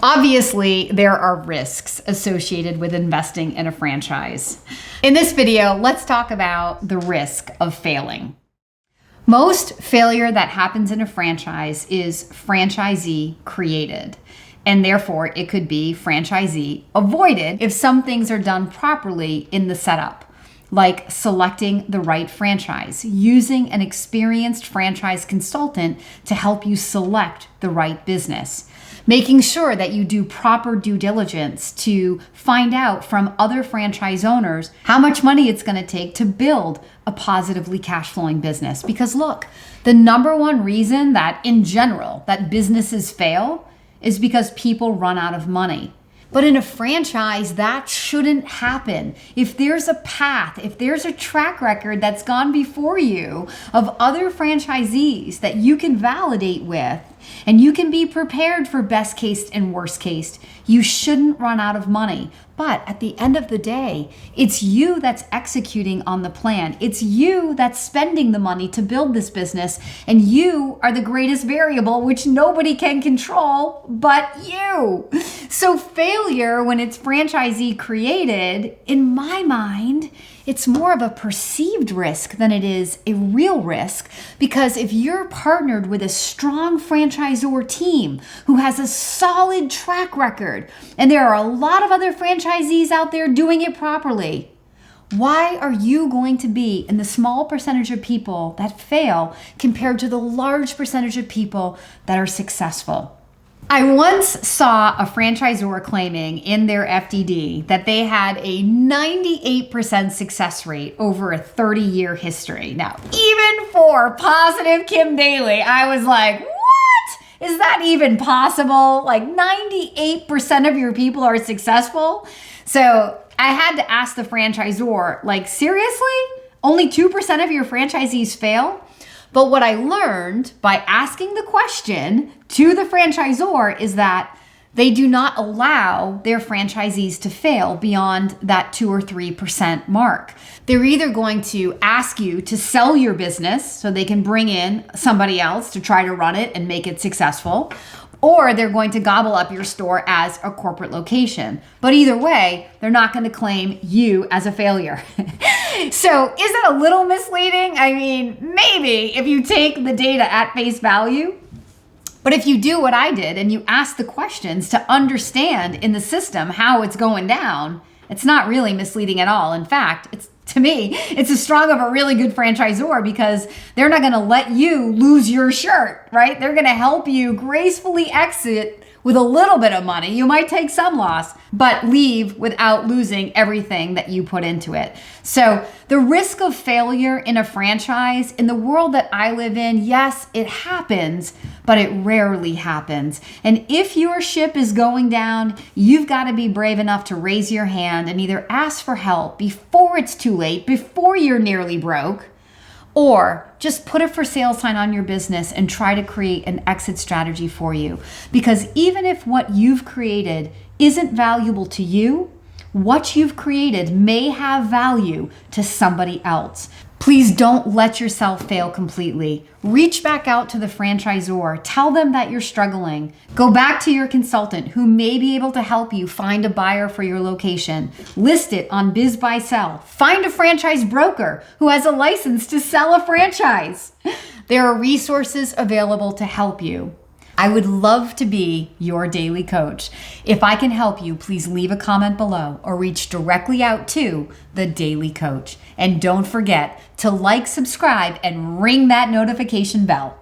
Obviously, there are risks associated with investing in a franchise. In this video, let's talk about the risk of failing. Most failure that happens in a franchise is franchisee-created, and therefore it could be franchisee-avoided if some things are done properly in the setup, like selecting the right franchise, using an experienced franchise consultant to help you select the right business, making sure that you do proper due diligence to find out from other franchise owners how much money it's going to take to build a positively cash flowing business. Because look, the number one reason that in general that businesses fail is because people run out of money. But in a franchise, that shouldn't happen. If there's a path, if there's a track record that's gone before you of other franchisees that you can validate with, and you can be prepared for best case and worst case, you shouldn't run out of money. But at the end of the day, it's you that's executing on the plan. It's you that's spending the money to build this business, and you are the greatest variable, which nobody can control but you. So failure, when it's franchisee created, in my mind, it's more of a perceived risk than it is a real risk, because if you're partnered with a strong franchisor team who has a solid track record, and there are a lot of other franchisees out there doing it properly, why are you going to be in the small percentage of people that fail compared to the large percentage of people that are successful? I once saw a franchisor claiming in their FDD that they had a 98% success rate over a 30-year history. Now, even for positive Kim Daly, I was like, what? Is that even possible? Like 98% of your people are successful? So I had to ask the franchisor, like, seriously? Only 2% of your franchisees fail? But what I learned by asking the question to the franchisor is that they do not allow their franchisees to fail beyond that 2 or 3% mark. They're either going to ask you to sell your business so they can bring in somebody else to try to run it and make it successful, or they're going to gobble up your store as a corporate location. But either way, they're not going to claim you as a failure. So is that a little misleading? I mean, maybe if you take the data at face value. But if you do what I did and you ask the questions to understand in the system how it's going down, it's not really misleading at all. In fact, to me, it's as strong of a really good franchisor, because they're not going to let you lose your shirt, right? They're going to help you gracefully exit with a little bit of money. You might take some loss, but leave without losing everything that you put into it. So the risk of failure in a franchise, in the world that I live in, yes, it happens, but it rarely happens. And if your ship is going down, you've got to be brave enough to raise your hand and either ask for help before it's too late, before you're nearly broke, or just put a for sale sign on your business and try to create an exit strategy for you. Because even if what you've created isn't valuable to you, what you've created may have value to somebody else. Please don't let yourself fail completely. Reach back out to the franchisor. Tell them that you're struggling. Go back to your consultant who may be able to help you find a buyer for your location. List it on BizBuySell. Find a franchise broker who has a license to sell a franchise. There are resources available to help you. I would love to be your daily coach. If I can help you, please leave a comment below or reach directly out to the Daily Coach. And don't forget to like, subscribe, and ring that notification bell.